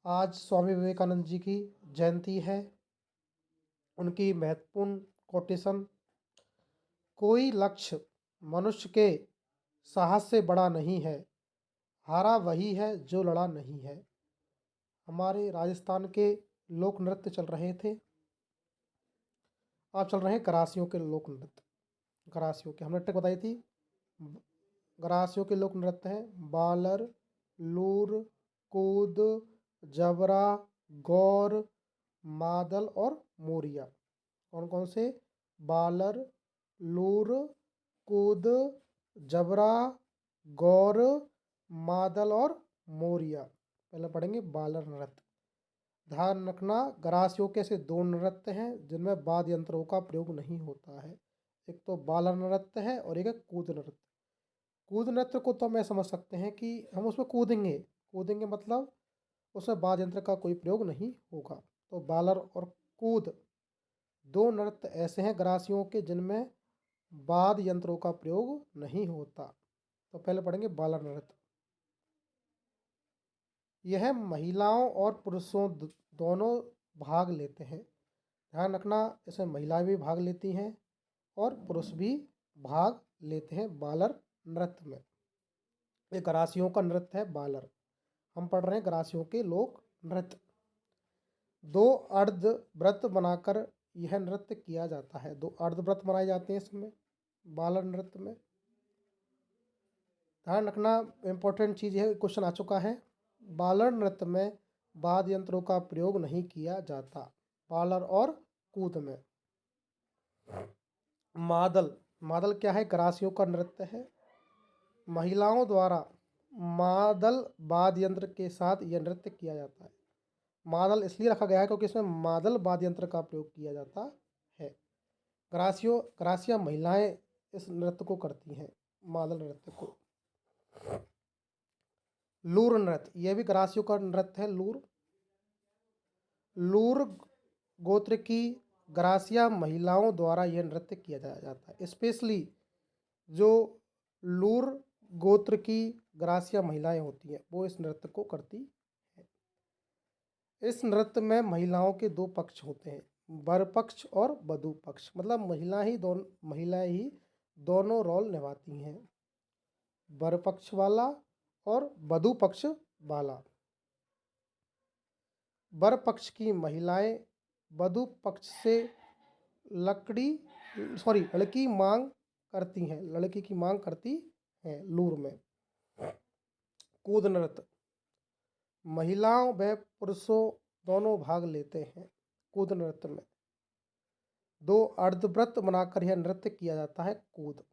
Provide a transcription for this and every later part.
आज स्वामी विवेकानंद जी की जयंती है। उनकी महत्वपूर्ण कोटेशन, कोई लक्ष्य मनुष्य के साहस से बड़ा नहीं है, हारा वही है जो लड़ा नहीं है। हमारे राजस्थान के लोक नृत्य चल रहे थे। आज चल रहे हैं गरासियों के लोक नृत्य। गरासियों के हमने ट्रिक बताई थी। गरासियों के लोक नृत्य हैं बालर, लूर, कूद, जबरा, गौर, मादल और मोरिया। कौन कौन से? बालर, लूर, कूद, जबरा, गौर, मादल और मोरिया। पहले पढ़ेंगे बालर नृत्य। ध्यान रखना, गरासियों के ऐसे दो नृत्य हैं जिनमें वाद्य यंत्रों का प्रयोग नहीं होता है। एक तो बालर नृत्य है और एक है कूद नृत्य। कूद नृत्य को तो मैं समझ सकते हैं कि हम उसमें कूदेंगे। कूदेंगे मतलब उसमें वाद्य यंत्र का कोई प्रयोग नहीं होगा। तो बालर और कूद दो नृत्य ऐसे हैं गरासियों के जिनमें वाद्य यंत्रों का प्रयोग नहीं होता। तो पहले पढ़ेंगे बालर नृत्य। यह महिलाओं और पुरुषों दोनों भाग लेते हैं। ध्यान रखना, इसमें महिलाएं भी भाग लेती हैं और पुरुष भी भाग लेते हैं बालर नृत्य में। ये गरासियों का नृत्य है बालर। हम पढ़ रहे हैं गरासियों के लोक नृत्य। दो अर्ध व्रत बनाकर यह नृत्य किया जाता है। दो अर्ध व्रत बनाए जाते हैं इसमें बालर नृत्य में। ध्यान रखना, इम्पोर्टेंट चीज़ है, क्वेश्चन आ चुका है। बालर नृत्य में वाद्य यंत्रों का प्रयोग नहीं किया जाता। बालर और कूद में। मादल, मादल क्या है? गरासियों का नृत्य है। महिलाओं द्वारा मादल वाद्य यंत्र के साथ यह नृत्य किया जाता है। मादल इसलिए रखा गया है क्योंकि इसमें मादल वाद्य यंत्र का प्रयोग किया जाता है। गरासिया महिलाएं इस नृत्य को करती हैं, मादल नृत्य को। लूर नृत्य, यह भी गरासियों का नृत्य है। लूर, लूर गोत्र की गरासिया महिलाओं द्वारा यह नृत्य किया जाता है। स्पेशली जो लूर गोत्र की गरासिया महिलाएं होती हैं वो इस नृत्य को करती हैं। इस नृत्य में महिलाओं के दो पक्ष होते हैं, वर पक्ष और वधू पक्ष। मतलब महिलाएं ही दोनों रोल निभाती हैं, वर पक्ष वाला और वधू पक्ष वाला। वर पक्ष की महिलाएं वधू पक्ष से लड़की मांग करती हैं, लड़की की मांग करती हैं। लूर में कूद नृत्य, महिलाओं व पुरुषों दोनों भाग लेते हैं कूद नृत्य में। दो अर्धव्रत बनाकर यह नृत्य किया जाता है कूद।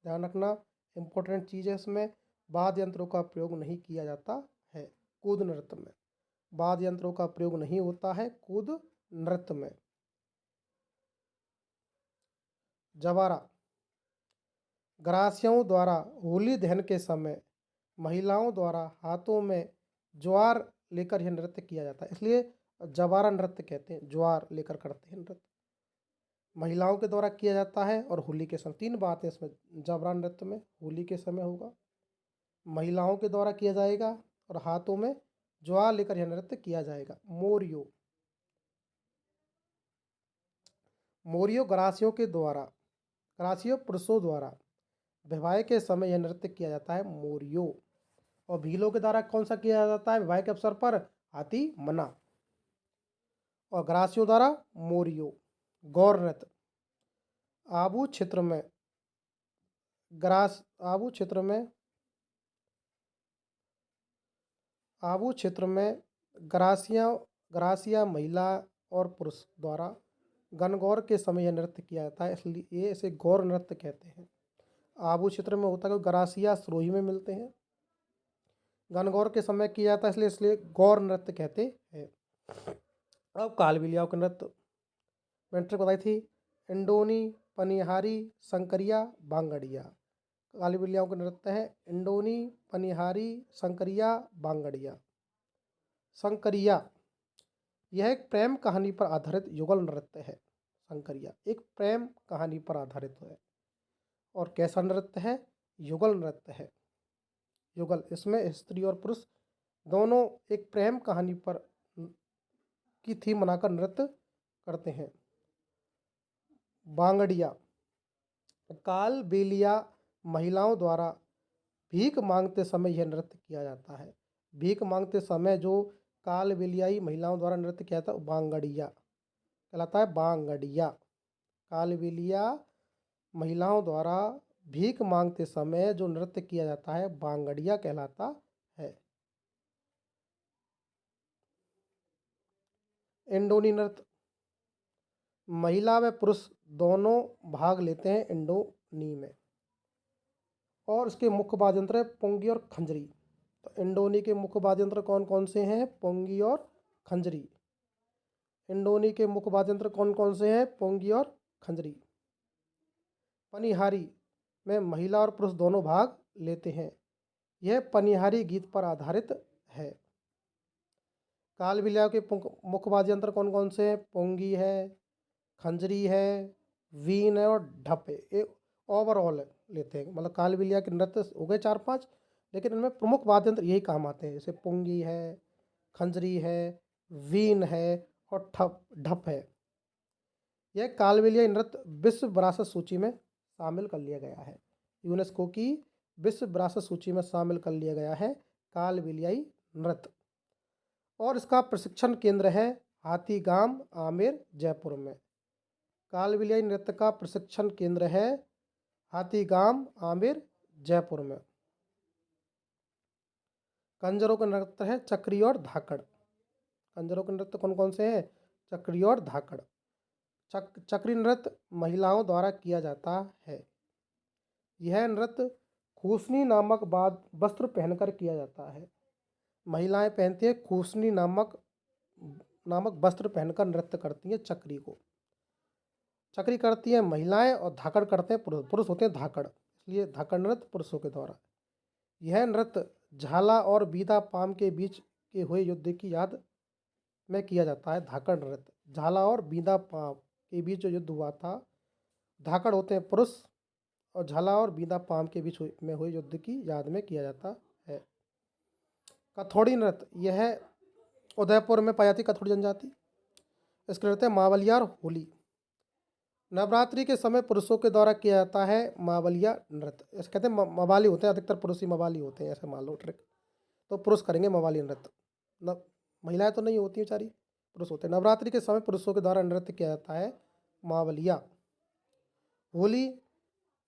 ध्यान रखना, इम्पोर्टेंट चीज़ है, इसमें वाद्य यंत्रों का प्रयोग नहीं किया जाता है। कूद नृत्य में वाद्य यंत्रों का प्रयोग नहीं होता है कूद नृत्य में। जवारा, गरासियों द्वारा होली दहन के समय महिलाओं द्वारा हाथों में ज्वार लेकर यह नृत्य किया जाता है, इसलिए जवारा नृत्य कहते हैं। ज्वार लेकर करते हैं नृत्य, महिलाओं के द्वारा किया जाता है। और होली के समय, तीन बातें इसमें। जबरा नृत्य में होली के समय होगा, महिलाओं के द्वारा किया जाएगा और हाथों में ज्वार लेकर यह नृत्य किया जाएगा। मोरियो, मोरियो गरासियों के द्वारा, गरासियों पुरुषों द्वारा विवाह के समय यह नृत्य किया जाता है मोरियो। और भीलों के द्वारा कौन सा किया जाता है विवाह के अवसर पर? हाथी मना। और गरासियों द्वारा मोरियो। गौर नृत्य, आबू क्षेत्र में आबू क्षेत्र में गरासिया महिला और पुरुष द्वारा गणगौर के समय यह नृत्य किया जाता है, इसलिए इसे गौर नृत्य कहते हैं। आबू क्षेत्र में होता है क्योंकि गरासिया सरोही में मिलते हैं, गणगौर के समय किया जाता है इसलिए गौर नृत्य कहते हैं। अब कालबेलियाओं का नृत्य मैंने ट्रिक बताई थी, इंडोनी, पनिहारी, संकरिया, बांगड़िया। कालबेलियाओं का नृत्य है इंडोनी, पनिहारी, संकरिया, बांगड़िया। संकरिया यह एक प्रेम कहानी पर आधारित युगल नृत्य है। संकरिया एक प्रेम कहानी पर आधारित है। और कैसा नृत्य है? युगल नृत्य है। युगल, इसमें स्त्री और पुरुष दोनों एक प्रेम कहानी पर की थीम बनाकर नृत्य करते हैं। बांगड़िया, कालबेलिया महिलाओं द्वारा भीख मांगते समय यह नृत्य किया जाता है। भीख मांगते समय जो कालबेलियाई महिलाओं द्वारा नृत्य किया जाता है बांगड़िया कहलाता है। बांगड़िया, कालबेलिया महिलाओं द्वारा भीख मांगते समय जो नृत्य किया जाता है बांगड़िया कहलाता है। इंडोनी नृत्य, महिला व पुरुष दोनों भाग लेते हैं इंडोनी में, और इसके मुख्य वाद्य यंत्र है पोंगी और खंजरी। तो इंडोनी के मुख्य वाद्य यंत्र कौन कौन से हैं? पोंगी और खंजरी। इंडोनी के मुख्य वाद्य यंत्र कौन कौन से हैं? पोंगी और खंजरी। पनिहारी में महिला और पुरुष दोनों भाग लेते हैं। यह पनिहारी गीत पर आधारित है। कालबेलिया के मुख्य वाद्य यंत्र कौन कौन से हैं? पोंगी है, खंजरी है, वीण है और ढप है। ये ओवरऑल लेते हैं, मतलब कालबेलिया के नृत्य हो गए 4-5, लेकिन इनमें प्रमुख वाद्य यंत्र यही काम आते हैं, जैसे पोंगी है, खंजरी है, वीण है और ढप है। यह कालबेलिया नृत्य विश्व विरासत सूची में शामिल कर लिया गया है। यूनेस्को की विश्व विरासत सूची में शामिल कर लिया गया है कालबेलियाई नृत्य। और इसका प्रशिक्षण केंद्र है हाथीगाम आमेर जयपुर में। कालबेलियाई नृत्य का प्रशिक्षण केंद्र है हाथीगाम आमेर जयपुर में। कंजरों का नृत्य है चक्री और धाकड़। कंजरों के नृत्य कौन कौन से हैं? चक्री और धाकड़। चक्री नृत्य महिलाओं द्वारा किया जाता है। यह नृत्य खूसनी नामक वस्त्र पहनकर किया जाता है। महिलाएं पहनती हैं खूसनी नामक वस्त्र पहनकर नृत्य करती हैं चक्री को। चक्री करती हैं महिलाएं और धाकड़ करते हैं पुरुष होते हैं धाकड़, इसलिए धाकड़ नृत्य पुरुषों के द्वारा। यह नृत्य झाला और बीदा पाम के बीच के हुए युद्ध की याद में किया जाता है। धाकड़ नृत्य झाला और बीदा पाम के बीच जो युद्ध हुआ था, धाकड़ होते हैं पुरुष और झाला और बीदा पाम के बीच में हुए युद्ध की याद में किया जाता है। कथौड़ी नृत्य, यह उदयपुर में पाई जाती कथौड़ी जनजाति। इसका नृत्य मावलिया और होली। नवरात्रि के समय पुरुषों के द्वारा किया जाता है मावलिया नृत्य। इसे कहते हैं मवाली होते हैं, अधिकतर पुरुष ही मवाली होते हैं, ऐसे मान लो ट्रिक। तो पुरुष करेंगे मवाली नृत्य, महिलाएं तो नहीं होती बेचारी, पुरुष होते हैं। नवरात्रि के समय पुरुषों के द्वारा नृत्य किया जाता है मावलिया। होली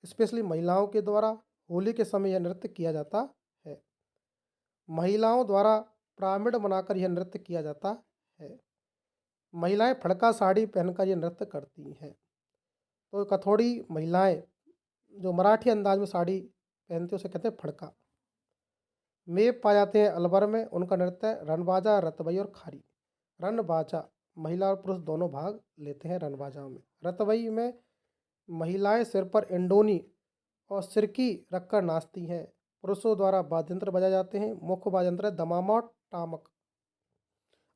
स्पेशली महिलाओं के द्वारा होली के समय यह नृत्य किया जाता है। महिलाओं द्वारा पिरामिड बनाकर यह नृत्य किया जाता है। महिलाएं फड़का साड़ी पहनकर यह नृत्य करती हैं। तो कथौड़ी महिलाएं जो मराठी अंदाज में साड़ी पहनते हैं उसे कहते हैं फड़का। मेव पाए जाते हैं अलवर में, उनका नृत्य है रनबाजा, रतबई और खारी। रनबाजा, महिला और पुरुष दोनों भाग लेते हैं रनबाजा में। रतबई में महिलाएं सिर पर इंडोनी और सिरकी रखकर नाचती हैं। पुरुषों द्वारा वाद्य यंत्र बजाए जाते हैं। मुख्य वाद्य यंत्र है दमामा और टामक।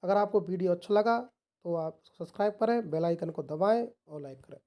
अगर आपको वीडियो अच्छा लगा तो आप सब्सक्राइब करें, बेल आइकन को दबाएं और लाइक करें।